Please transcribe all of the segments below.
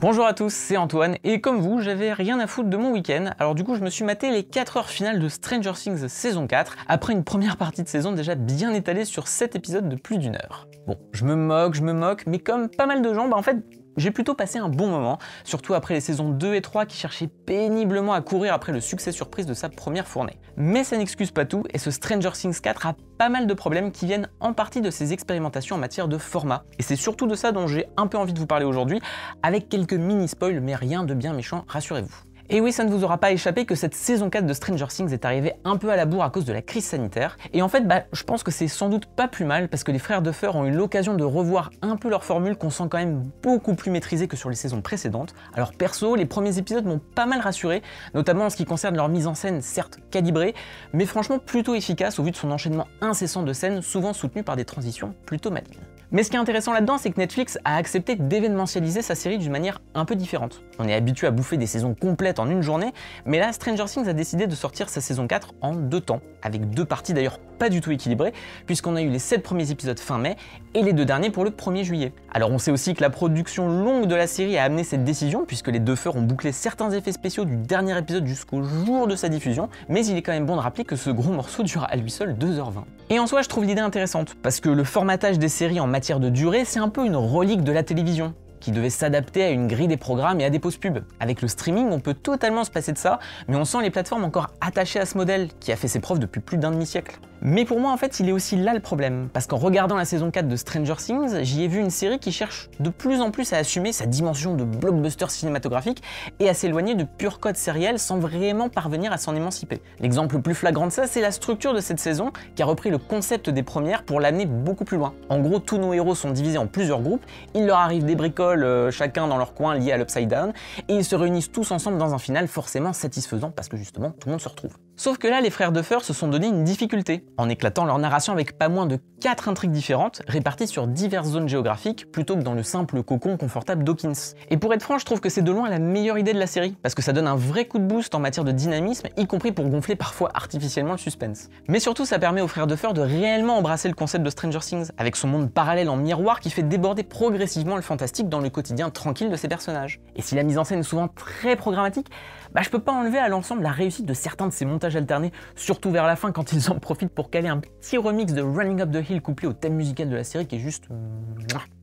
Bonjour à tous, c'est Antoine, et comme vous, j'avais rien à foutre de mon week-end, alors du coup je me suis maté les 4 heures finales de Stranger Things saison 4, après une première partie de saison déjà bien étalée sur 7 épisodes de plus d'1 heure. Bon, je me moque, mais comme pas mal de gens, en fait, j'ai plutôt passé un bon moment, surtout après les saisons 2 et 3 qui cherchaient péniblement à courir après le succès surprise de sa première fournée. Mais ça n'excuse pas tout, et ce Stranger Things 4 a pas mal de problèmes qui viennent en partie de ses expérimentations en matière de format. Et c'est surtout de ça dont j'ai un peu envie de vous parler aujourd'hui, avec quelques mini-spoils, mais rien de bien méchant, rassurez-vous. Et oui, ça ne vous aura pas échappé que cette saison 4 de Stranger Things est arrivée un peu à la bourre à cause de la crise sanitaire. Et en fait, je pense que c'est sans doute pas plus mal parce que les frères Duffer ont eu l'occasion de revoir un peu leur formule qu'on sent quand même beaucoup plus maîtrisée que sur les saisons précédentes. Alors perso, les premiers épisodes m'ont pas mal rassuré, notamment en ce qui concerne leur mise en scène certes calibrée, mais franchement plutôt efficace au vu de son enchaînement incessant de scènes, souvent soutenu par des transitions plutôt malignes. Mais ce qui est intéressant là-dedans, c'est que Netflix a accepté d'événementialiser sa série d'une manière un peu différente. On est habitué à bouffer des saisons complètes en une journée, mais là, Stranger Things a décidé de sortir sa saison 4 en 2 temps, avec 2 parties d'ailleurs pas du tout équilibrées, puisqu'on a eu les 7 premiers épisodes fin mai et les 2 derniers pour le 1er juillet. Alors on sait aussi que la production longue de la série a amené cette décision, puisque les Duffer ont bouclé certains effets spéciaux du dernier épisode jusqu'au jour de sa diffusion, mais il est quand même bon de rappeler que ce gros morceau dure à lui seul 2h20. Et en soi, je trouve l'idée intéressante, parce que le formatage des séries en matière de durée, c'est un peu une relique de la télévision, qui devait s'adapter à une grille des programmes et à des pauses pub. Avec le streaming, on peut totalement se passer de ça, mais on sent les plateformes encore attachées à ce modèle, qui a fait ses preuves depuis plus d'un demi-siècle. Mais pour moi, en fait, il est aussi là le problème, parce qu'en regardant la saison 4 de Stranger Things, j'y ai vu une série qui cherche de plus en plus à assumer sa dimension de blockbuster cinématographique et à s'éloigner de pur code sériel sans vraiment parvenir à s'en émanciper. L'exemple le plus flagrant de ça, c'est la structure de cette saison, qui a repris le concept des premières pour l'amener beaucoup plus loin. En gros, tous nos héros sont divisés en plusieurs groupes, il leur arrive des bricoles chacun dans leur coin liés à l'Upside Down, et ils se réunissent tous ensemble dans un final forcément satisfaisant, parce que justement, tout le monde se retrouve. Sauf que là, les frères Duffer se sont donné une difficulté, en éclatant leur narration avec pas moins de 4 intrigues différentes, réparties sur diverses zones géographiques, plutôt que dans le simple cocon confortable d'Hawkins. Et pour être franc, je trouve que c'est de loin la meilleure idée de la série, parce que ça donne un vrai coup de boost en matière de dynamisme, y compris pour gonfler parfois artificiellement le suspense. Mais surtout, ça permet aux frères Duffer de réellement embrasser le concept de Stranger Things, avec son monde parallèle en miroir qui fait déborder progressivement le fantastique dans le quotidien tranquille de ses personnages. Et si la mise en scène est souvent très programmatique, je peux pas enlever à l'ensemble la réussite de certains de ces montages alternés, surtout vers la fin quand ils en profitent pour caler un petit remix de Running Up the Hill couplé au thème musical de la série qui est juste...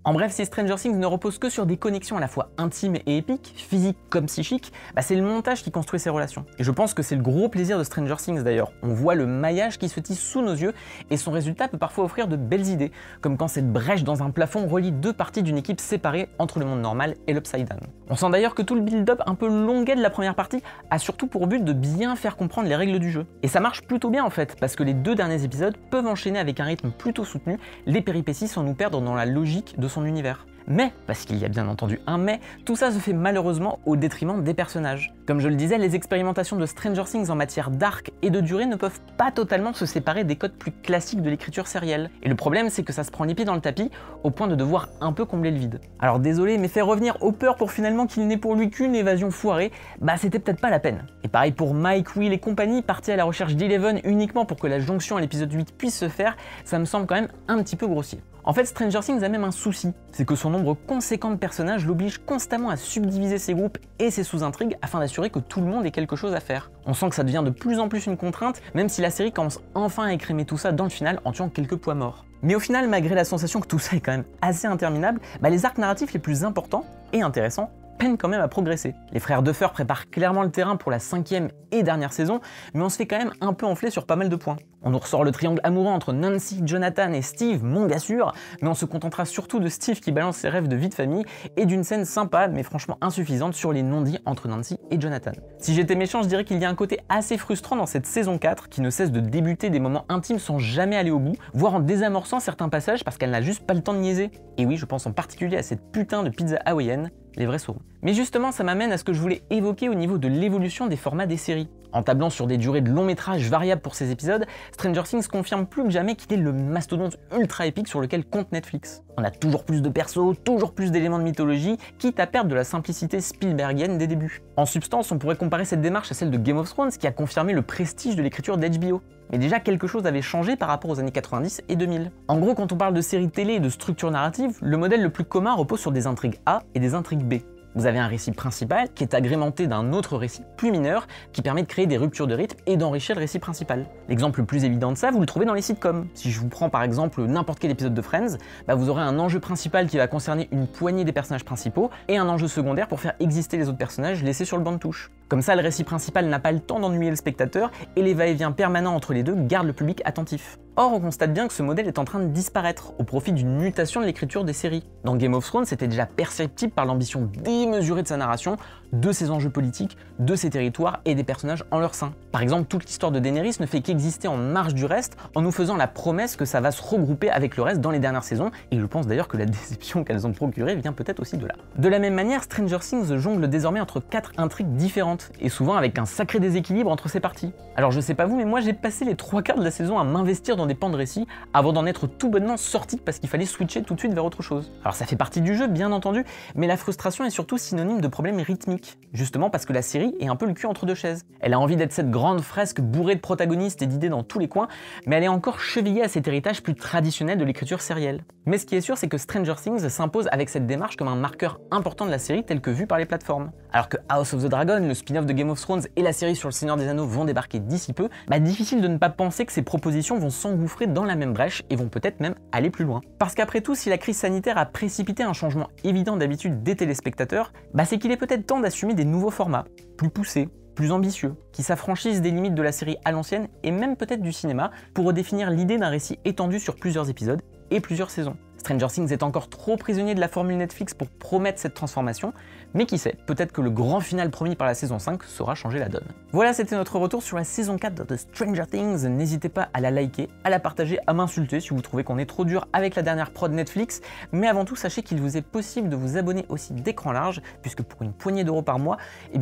En bref, si Stranger Things ne repose que sur des connexions à la fois intimes et épiques, physiques comme psychiques, c'est le montage qui construit ces relations. Et je pense que c'est le gros plaisir de Stranger Things d'ailleurs. On voit le maillage qui se tisse sous nos yeux et son résultat peut parfois offrir de belles idées, comme quand cette brèche dans un plafond relie 2 parties d'une équipe séparée entre le monde normal et l'Upside Down. On sent d'ailleurs que tout le build-up un peu longuet de la première partie a surtout pour but de bien faire comprendre les règles du jeu. Et ça marche plutôt bien en fait, parce que les 2 derniers épisodes peuvent enchaîner avec un rythme plutôt soutenu les péripéties sans nous perdre dans la logique de son univers. Mais, parce qu'il y a bien entendu un mais, tout ça se fait malheureusement au détriment des personnages. Comme je le disais, les expérimentations de Stranger Things en matière d'arc et de durée ne peuvent pas totalement se séparer des codes plus classiques de l'écriture sérielle. Et le problème, c'est que ça se prend les pieds dans le tapis, au point de devoir un peu combler le vide. Alors désolé, mais faire revenir Hopper pour finalement qu'il n'ait pour lui qu'une évasion foirée, c'était peut-être pas la peine. Et pareil pour Mike, Will et compagnie, partis à la recherche d'Eleven uniquement pour que la jonction à l'épisode 8 puisse se faire, ça me semble quand même un petit peu grossier. En fait, Stranger Things a même un souci, c'est que son nombre conséquent de personnages l'oblige constamment à subdiviser ses groupes et ses sous-intrigues afin d'assurer que tout le monde ait quelque chose à faire. On sent que ça devient de plus en plus une contrainte, même si la série commence enfin à écrémer tout ça dans le final en tuant quelques poids morts. Mais au final, malgré la sensation que tout ça est quand même assez interminable, les arcs narratifs les plus importants et intéressants peinent quand même à progresser. Les frères Duffer préparent clairement le terrain pour la 5e et dernière saison, mais on se fait quand même un peu enfler sur pas mal de points. On nous ressort le triangle amoureux entre Nancy, Jonathan et Steve, mon gars sûr, mais on se contentera surtout de Steve qui balance ses rêves de vie de famille et d'une scène sympa mais franchement insuffisante sur les non-dits entre Nancy et Jonathan. Si j'étais méchant, je dirais qu'il y a un côté assez frustrant dans cette saison 4 qui ne cesse de débuter des moments intimes sans jamais aller au bout, voire en désamorçant certains passages parce qu'elle n'a juste pas le temps de niaiser. Et oui, je pense en particulier à cette putain de pizza hawaïenne, les vrais sauront. Mais justement, ça m'amène à ce que je voulais évoquer au niveau de l'évolution des formats des séries. En tablant sur des durées de long métrage variables pour ces épisodes, Stranger Things confirme plus que jamais qu'il est le mastodonte ultra épique sur lequel compte Netflix. On a toujours plus de persos, toujours plus d'éléments de mythologie, quitte à perdre de la simplicité Spielbergienne des débuts. En substance, on pourrait comparer cette démarche à celle de Game of Thrones qui a confirmé le prestige de l'écriture d'HBO. Mais déjà, quelque chose avait changé par rapport aux années 90 et 2000. En gros, quand on parle de séries télé et de structure narrative, le modèle le plus commun repose sur des intrigues A et des intrigues B. Vous avez un récit principal qui est agrémenté d'un autre récit plus mineur qui permet de créer des ruptures de rythme et d'enrichir le récit principal. L'exemple le plus évident de ça, vous le trouvez dans les sitcoms. Si je vous prends par exemple n'importe quel épisode de Friends, vous aurez un enjeu principal qui va concerner une poignée des personnages principaux et un enjeu secondaire pour faire exister les autres personnages laissés sur le banc de touche. Comme ça, le récit principal n'a pas le temps d'ennuyer le spectateur et les va-et-vient permanents entre les deux gardent le public attentif. Or, on constate bien que ce modèle est en train de disparaître au profit d'une mutation de l'écriture des séries. Dans Game of Thrones, c'était déjà perceptible par l'ambition démesurée de sa narration, de ses enjeux politiques, de ses territoires et des personnages en leur sein. Par exemple, toute l'histoire de Daenerys ne fait qu'exister en marge du reste en nous faisant la promesse que ça va se regrouper avec le reste dans les dernières saisons, et je pense d'ailleurs que la déception qu'elles ont procurée vient peut-être aussi de là. De la même manière, Stranger Things jongle désormais entre 4 intrigues différentes, et souvent avec un sacré déséquilibre entre ces parties. Alors je sais pas vous, mais moi j'ai passé les 3/4 de la saison à m'investir dans des pans de récit avant d'en être tout bonnement sorti parce qu'il fallait switcher tout de suite vers autre chose. Alors ça fait partie du jeu, bien entendu, mais la frustration est surtout synonyme de problèmes rythmiques, justement parce que la série est un peu le cul entre deux chaises. Elle a envie d'être cette grande fresque bourrée de protagonistes et d'idées dans tous les coins, mais elle est encore chevillée à cet héritage plus traditionnel de l'écriture sérielle. Mais ce qui est sûr, c'est que Stranger Things s'impose avec cette démarche comme un marqueur important de la série telle que vue par les plateformes. Alors que House of the Dragon, le spin-off de Game of Thrones et la série sur le Seigneur des Anneaux vont débarquer d'ici peu, difficile de ne pas penser que ces propositions vont s'engouffrer dans la même brèche et vont peut-être même aller plus loin. Parce qu'après tout, si la crise sanitaire a précipité un changement évident d'habitude des téléspectateurs, c'est qu'il est peut-être temps d'assumer des nouveaux formats, plus poussés, plus ambitieux, qui s'affranchissent des limites de la série à l'ancienne et même peut-être du cinéma pour redéfinir l'idée d'un récit étendu sur plusieurs épisodes et plusieurs saisons. Stranger Things est encore trop prisonnier de la formule Netflix pour promettre cette transformation, mais qui sait, peut-être que le grand final promis par la saison 5 saura changer la donne. Voilà, c'était notre retour sur la saison 4 de Stranger Things. N'hésitez pas à la liker, à la partager, à m'insulter si vous trouvez qu'on est trop dur avec la dernière prod Netflix, mais avant tout, sachez qu'il vous est possible de vous abonner aussi d'Écran Large, puisque pour une poignée d'euros par mois,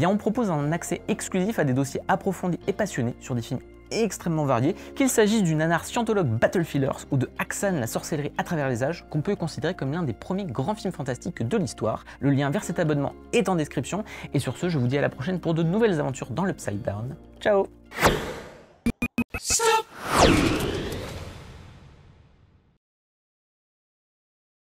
on propose un accès exclusif à des dossiers approfondis et passionnés sur des films extrêmement variés, qu'il s'agisse du nanar scientologue Battlefielders ou de Haxan, la sorcellerie à travers les âges, qu'on peut considérer comme l'un des premiers grands films fantastiques de l'histoire. Le lien vers cet abonnement est en description, et sur ce, je vous dis à la prochaine pour de nouvelles aventures dans l'Upside Down. Ciao!